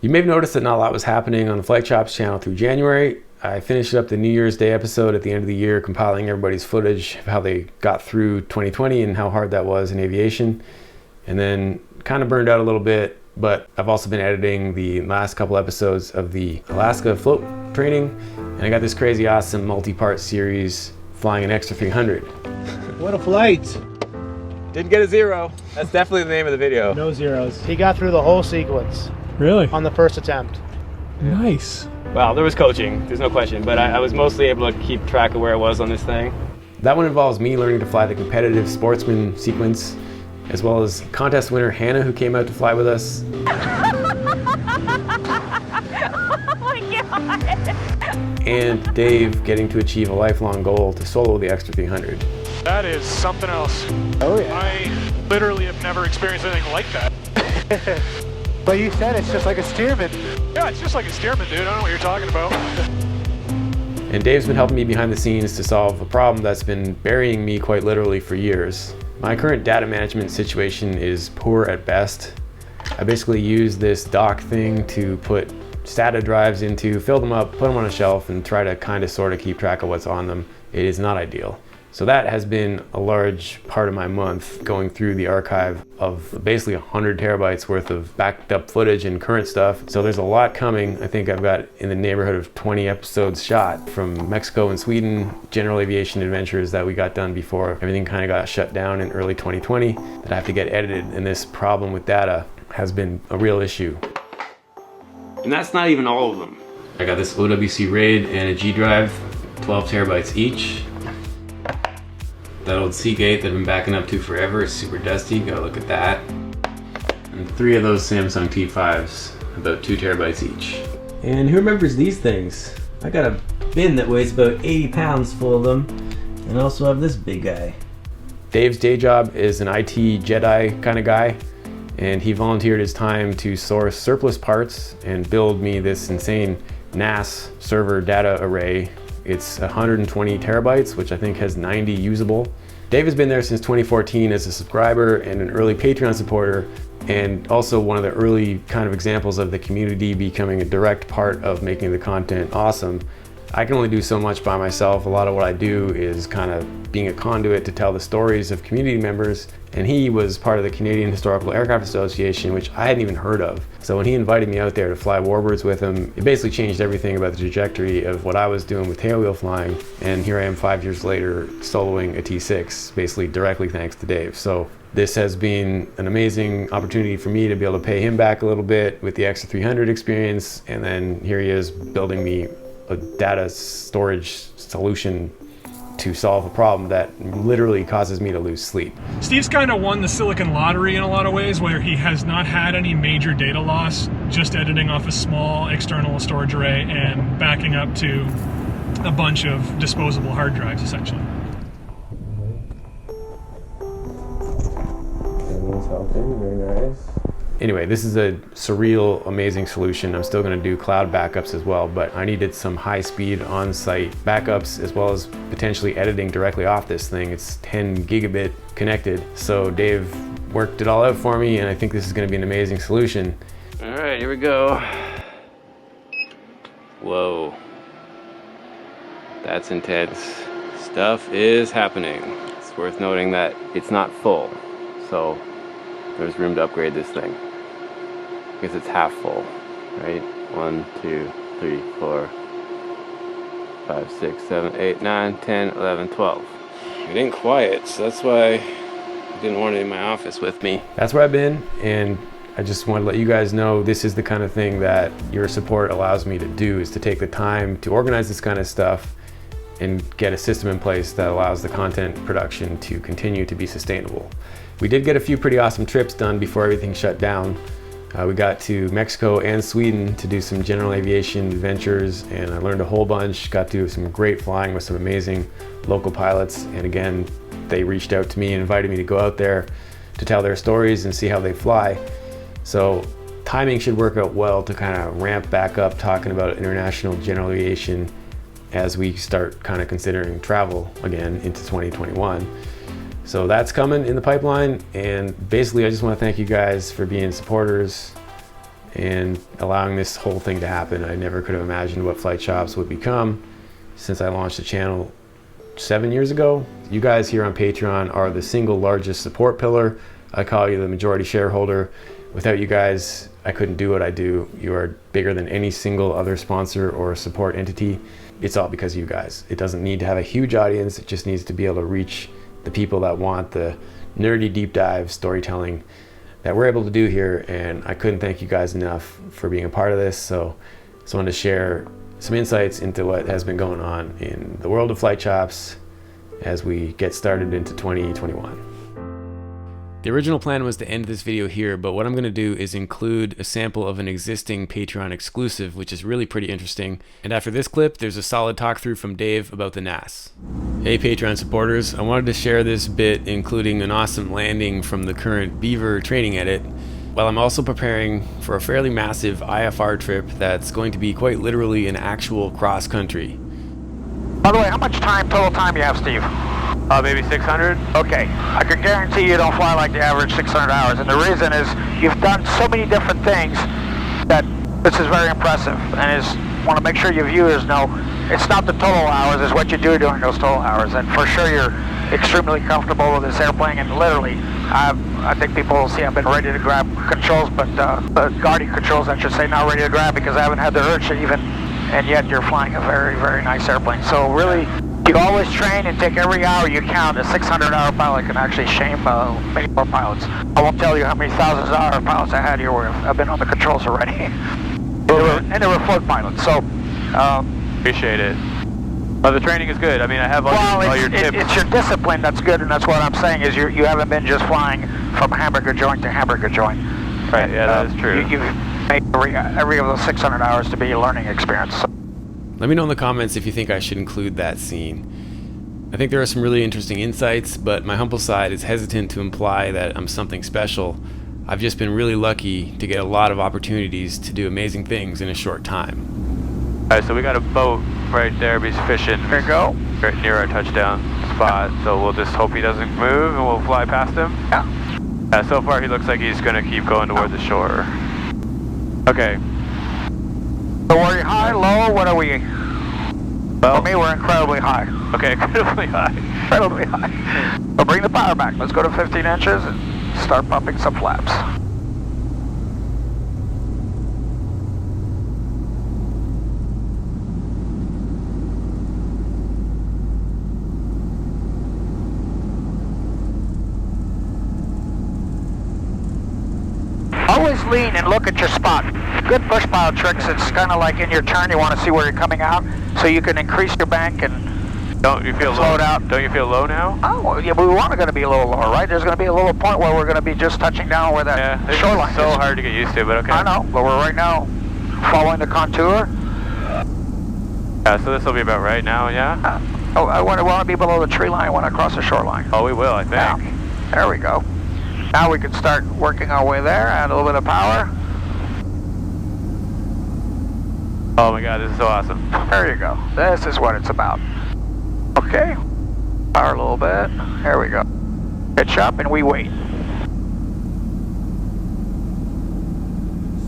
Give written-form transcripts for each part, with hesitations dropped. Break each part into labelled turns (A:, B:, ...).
A: You may have noticed that not a lot was happening on the Flight Chops channel through January. I finished up the New Year's Day episode at the end of the year, compiling everybody's footage of how they got through 2020 and how hard that was in aviation. And then kind of burned out a little bit, but I've also been editing the last couple episodes of the Alaska float training. And I got this crazy awesome multi-part series flying an Extra 300.
B: What a flight!
A: Didn't get a zero. That's definitely the name of the video.
B: No zeros. He got through the whole sequence.
C: Really?
B: On the first attempt.
C: Nice.
A: Well, there was coaching, there's no question, but I was mostly able to keep track of where I was on this thing. That one involves me learning to fly the competitive sportsman sequence, as well as contest winner Hannah, who came out to fly with us.
D: Oh my God.
A: And Dave getting to achieve a lifelong goal to solo the Extra 300.
C: That is something else.
B: Oh yeah.
C: I literally have never experienced anything like that.
B: But you said it's just like a Stearman.
C: Yeah, it's just like a Stearman, dude. I don't know what you're talking about.
A: And Dave's been helping me behind the scenes to solve a problem that's been burying me quite literally for years. My current data management situation is poor at best. I basically use this dock thing to put SATA drives into, fill them up, put them on a shelf, and try to kind of sort of keep track of what's on them. It is not ideal. So that has been a large part of my month, going through the archive of basically 100 terabytes worth of backed up footage and current stuff. So there's a lot coming. I think I've got in the neighborhood of 20 episodes shot from Mexico and Sweden, general aviation adventures that we got done before everything kind of got shut down in early 2020 that I have to get edited. And this problem with data has been a real issue. And that's not even all of them. I got this OWC RAID and a G drive, 12 terabytes each. That old Seagate that I've been backing up to forever is super dusty, gotta look at that. And 3 of those Samsung T5s, about 2 terabytes each.
E: And who remembers these things? I got a bin that weighs about 80 pounds full of them, and I also have this big guy.
A: Dave's day job is an IT Jedi kind of guy, and he volunteered his time to source surplus parts and build me this insane NAS server data array. It's 120 terabytes, which I think has 90 usable. Dave has been there since 2014 as a subscriber and an early Patreon supporter, and also one of the early kind of examples of the community becoming a direct part of making the content awesome. I can only do so much by myself. A lot of what I do is kind of being a conduit to tell the stories of community members, and he was part of the Canadian Historical Aircraft Association, which I hadn't even heard of. So when he invited me out there to fly warbirds with him, it basically changed everything about the trajectory of what I was doing with tailwheel flying, and here I am 5 years later soloing a T6, basically directly thanks to Dave. So this has been an amazing opportunity for me to be able to pay him back a little bit with the Extra 300 experience, and then here he is building me a data storage solution to solve a problem that literally causes me to lose sleep.
C: Steve's kind of won the Silicon Lottery in a lot of ways, where he has not had any major data loss, just editing off a small external storage array and backing up to a bunch of disposable hard drives, essentially.
A: Everyone's helping, very nice. Anyway, this is a surreal, amazing solution. I'm still gonna do cloud backups as well, but I needed some high-speed on-site backups as well as potentially editing directly off this thing. It's 10 gigabit connected. So Dave worked it all out for me, and I think this is gonna be an amazing solution. All right, here we go. Whoa. That's intense. Stuff is happening. It's worth noting that it's not full, so there's room to upgrade this thing. I guess it's half full, right? 1, 2, 3, 4, 5, 6, 7, 8, 9, 10, 11, 12. It ain't quiet, so that's why I didn't want it in my office with me. That's where I've been, and I just want to let you guys know this is the kind of thing that your support allows me to do, is to take the time to organize this kind of stuff and get a system in place that allows the content production to continue to be sustainable. We did get a few pretty awesome trips done before everything shut down. We got to Mexico and Sweden to do some general aviation adventures, and I learned a whole bunch, got to do some great flying with some amazing local pilots, and again, they reached out to me and invited me to go out there to tell their stories and see how they fly. So timing should work out well to kind of ramp back up talking about international general aviation as we start kind of considering travel again into 2021. So that's coming in the pipeline, and basically I just want to thank you guys for being supporters and allowing this whole thing to happen. I never could have imagined what Flight Shops would become since I launched the channel 7 years ago. You guys here on Patreon are the single largest support pillar. I call you the majority shareholder. Without you guys, I couldn't do what I do. You are bigger than any single other sponsor or support entity. It's all because of you guys. It doesn't need to have a huge audience. It just needs to be able to reach the people that want the nerdy deep dive storytelling that we're able to do here, and I couldn't thank you guys enough for being a part of this. So just wanted to share some insights into what has been going on in the world of Flight Shops as we get started into 2021. The original plan was to end this video here, but what I'm going to do is include a sample of an existing Patreon exclusive, which is really pretty interesting. And after this clip, there's a solid talk through from Dave about the NAS. Hey Patreon supporters, I wanted to share this bit, including an awesome landing from the current Beaver training edit, while I'm also preparing for a fairly massive IFR trip that's going to be quite literally an actual cross country.
F: By the way, how much total time you have, Steve?
A: Maybe 600?
F: Okay, I can guarantee you don't fly like the average 600 hours, and the reason is you've done so many different things that this is very impressive, and want to make sure your viewers know it's not the total hours, it's what you do during those total hours, and for sure you're extremely comfortable with this airplane, and literally, I think people will see I've been ready to grab controls, but guarding controls, I should say, not ready to grab because I haven't had the urge to even, and yet you're flying a very, very nice airplane. So really, you always train and take every hour you count. A 600-hour pilot can actually shame many more pilots. I won't tell you how many thousands of hour pilots I had here where I've been on the controls already. And they were float pilots, so...
A: Appreciate it. But the training is good. I mean, I have all your tips.
F: It's your discipline that's good, and that's what I'm saying, is you haven't been just flying from hamburger joint to hamburger joint.
A: Right, yeah, that is true.
F: You've made every of those 600 hours to be a learning experience.
A: Let me know in the comments if you think I should include that scene. I think there are some really interesting insights, but my humble side is hesitant to imply that I'm something special. I've just been really lucky to get a lot of opportunities to do amazing things in a short time. Alright, so we got a boat right there, he's fishing.
F: There you go.
A: Right near our touchdown spot, so we'll just hope he doesn't move and we'll fly past him.
F: Yeah.
A: So far he looks like he's going to keep going toward the shore. Okay.
F: So are you high, low, what are we?
A: Well,
F: for me, we're incredibly high.
A: Okay, incredibly high.
F: Incredibly high. Well, bring the power back. Let's go to 15 inches and start pumping some flaps. Always lean and look at your spot. Good push pilot tricks, it's kind of like in your turn, you want to see where you're coming out, so you can increase your bank and
A: don't you feel
F: slow
A: low?
F: It out.
A: Don't you feel low now?
F: Oh, yeah, but we want to be a little lower, right? There's going to be a little point where we're going to be just touching down where that shoreline is.
A: So hard to get used to, but okay.
F: I know, but we're right now following the contour.
A: Yeah, so this will be about right now, yeah?
F: I want to be below the tree line when I cross the shoreline.
A: Oh, we will, I think.
F: Yeah. There we go. Now we can start working our way there, add a little bit of power.
A: Oh my god, this is so awesome.
F: There you go. This is what it's about. Okay. Power a little bit. There we go. Pitch up and we wait.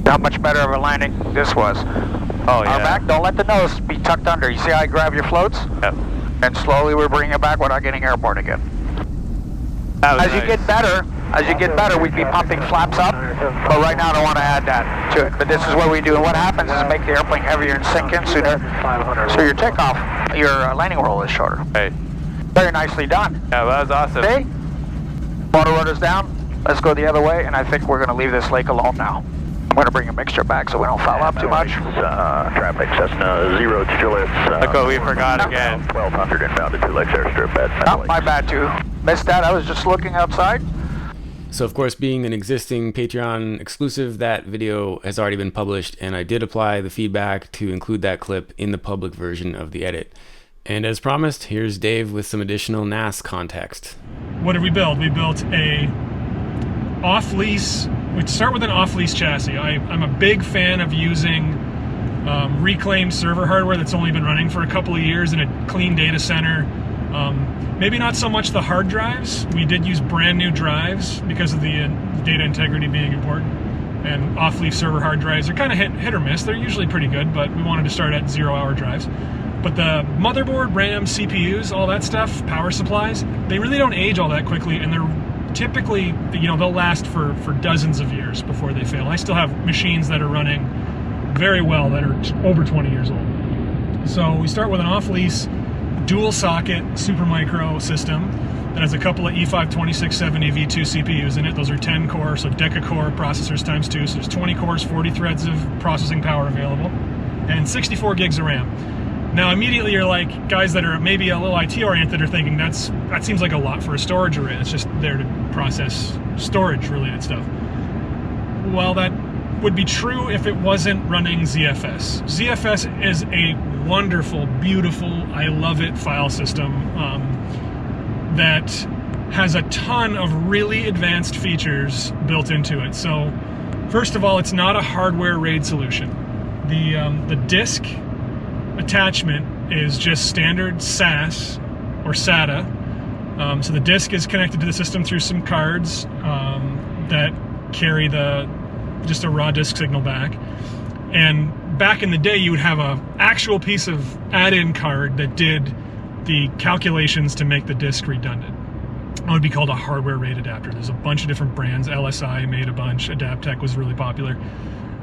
F: How much better of a landing this was.
A: Oh yeah.
F: Our back, don't let the nose be tucked under. You see how I grab your floats?
A: Yep.
F: And slowly we're bringing it back without getting airborne again. As you get better, we'd be pumping flaps up, but right now I don't want to add that to it. But this is what we do, and what happens is make the airplane heavier and sink in sooner, so your takeoff, your landing roll is shorter.
A: Right.
F: Very nicely done.
A: Yeah, well, that was awesome.
F: See? Motor rudder's down. Let's go the other way, and I think we're going to leave this lake alone now. I'm going to bring a mixture back so we don't foul up too much.
G: Traffic Cessna 0 to Juliet.
A: Look what we forgot again.
G: 1200 inbound to 2 Lakes Airstrip at
F: Oh, my bad too. Missed that. I was just looking outside.
A: So of course, being an existing Patreon exclusive, that video has already been published, and I did apply the feedback to include that clip in the public version of the edit. And as promised, here's Dave with some additional NAS context.
C: What did we build? We built a off-lease. We start with an off-lease chassis. I'm a big fan of using reclaimed server hardware that's only been running for a couple of years in a clean data center. Maybe not so much the hard drives. We did use brand new drives because of the data integrity being important. And off-leaf server hard drives are kind of hit or miss. They're usually pretty good, but we wanted to start at 0-hour drives. But the motherboard, RAM, CPUs, all that stuff, power supplies, they really don't age all that quickly, and they're typically, they'll last for dozens of years before they fail. I still have machines that are running very well that are over 20 years old. So we start with an off-lease dual socket Supermicro system that has a couple of E5-2670 V2 CPUs in it. Those are 10 core, so deca-core processors times 2. So there's 20 cores, 40 threads of processing power available, and 64 gigs of RAM. Now immediately you're like, guys that are maybe a little IT oriented are thinking that seems like a lot for a storage array. It's just there to process storage related stuff. Well, that would be true if it wasn't running ZFS. ZFS is a wonderful, beautiful, I love it file system that has a ton of really advanced features built into it. So first of all, it's not a hardware RAID solution. The disk attachment is just standard SAS or SATA. So the disk is connected to the system through some cards that carry just a raw disk signal back. And back in the day, you would have an actual piece of add-in card that did the calculations to make the disk redundant. It would be called a hardware RAID adapter. There's a bunch of different brands. LSI made a bunch. Adaptec was really popular.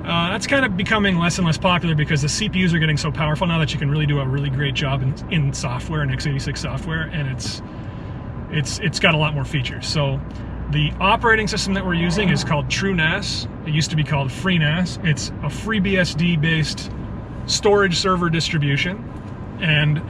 C: That's kind of becoming less and less popular because the CPUs are getting so powerful now that you can really do a really great job in software and x86 software, and it's got a lot more features. So the operating system that we're using is called TrueNAS. It used to be called FreeNAS. It's a FreeBSD based storage server distribution, and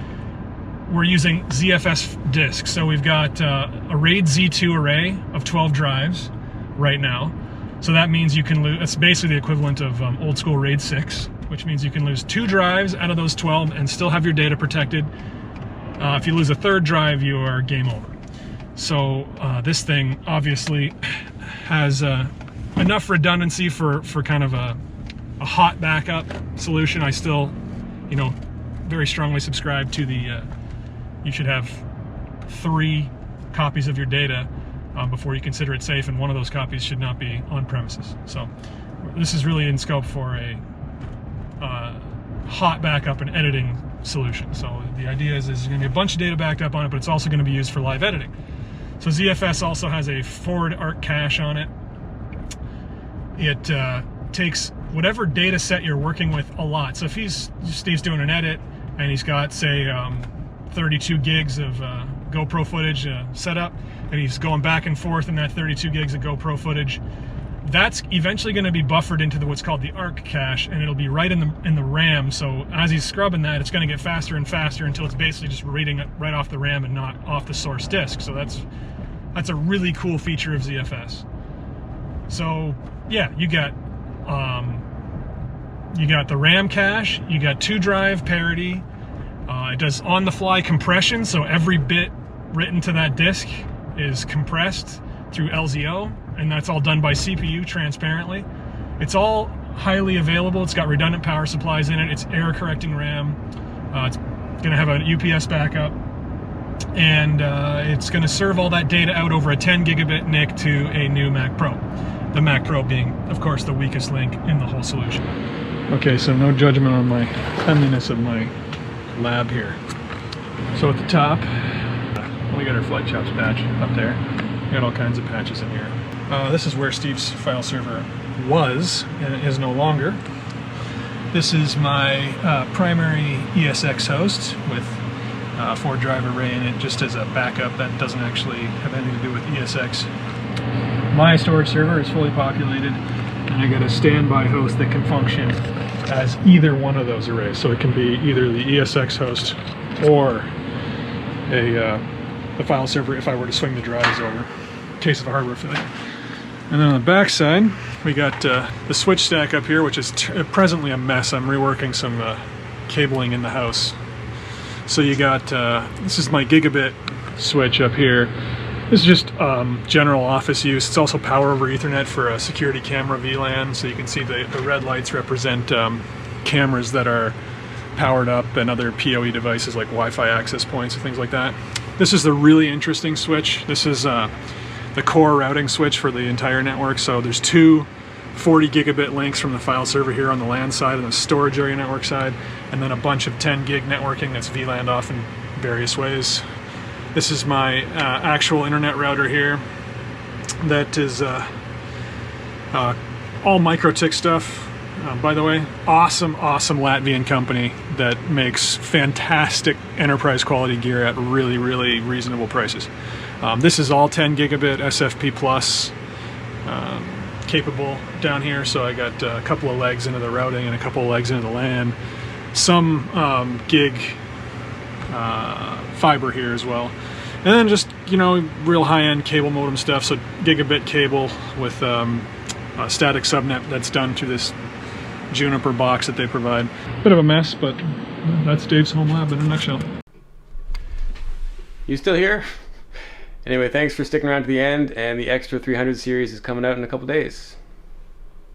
C: we're using ZFS disks. So we've got a RAID Z2 array of 12 drives right now. So that means you can lose, it's basically the equivalent of old school RAID 6, which means you can lose 2 drives out of those 12 and still have your data protected. If you lose a third drive, you are game over. So this thing obviously has enough redundancy for kind of a hot backup solution. I still, very strongly subscribe to the, you should have 3 copies of your data before you consider it safe, and one of those copies should not be on premises. So this is really in scope for a hot backup and editing solution. So the idea is there's going to be a bunch of data backed up on it, but it's also going to be used for live editing. So ZFS also has a forward arc cache on it. It takes whatever data set you're working with a lot. So if Steve's doing an edit and he's got, say, 32 gigs of GoPro footage set up, and he's going back and forth in that 32 gigs of GoPro footage, that's eventually going to be buffered into what's called the arc cache, and it'll be right in the RAM. So as he's scrubbing that, it's going to get faster and faster until it's basically just reading it right off the RAM and not off the source disk. So that's a really cool feature of ZFS. So yeah, you got the RAM cache, you got 2-drive parity. It does on-the-fly compression, so every bit written to that disk is compressed through LZO, and that's all done by CPU transparently. It's all highly available. It's got redundant power supplies in it. It's error-correcting RAM. It's going to have a UPS backup, and it's going to serve all that data out over a 10 gigabit NIC to a new Mac Pro. The Mac Pro being, of course, the weakest link in the whole solution. Okay, so no judgment on my cleanliness of my lab here. So at the top, we got our Flight Chops patch up there. We got all kinds of patches in here. This is where Steve's file server was, and it is no longer. This is my primary ESX host with a 4-drive array in it, just as a backup. That doesn't actually have anything to do with ESX. My storage server is fully populated, and I got a standby host that can function as either one of those arrays. So it can be either the ESX host or the file server if I were to swing the drives over in case of a hardware failure. And then on the back side, we got the switch stack up here, which is presently a mess. I'm reworking some cabling in the house. So you got, this is my gigabit switch up here. This is just general office use. It's also power over Ethernet for a security camera VLAN, so you can see the red lights represent cameras that are powered up and other PoE devices like Wi-Fi access points and things like that. This is the really interesting switch. This is the core routing switch for the entire network. So there's 2 40 gigabit links from the file server here on the LAN side and the storage area network side, and then a bunch of 10 gig networking that's VLANed off in various ways. This is my actual internet router here. That is all MikroTik stuff. By the way, awesome Latvian company that makes fantastic enterprise quality gear at really reasonable prices. This is all 10 gigabit SFP plus capable down here, so I got a couple of legs into the routing and a couple of legs into the LAN. Some gig fiber here as well. And then just, you know, real high-end cable modem stuff, so gigabit cable with a static subnet that's done through this Juniper box that they provide. Bit of a mess, but that's Dave's home lab in a nutshell.
A: You still here? Anyway, thanks for sticking around to the end, and the extra 300 series is coming out in a couple days.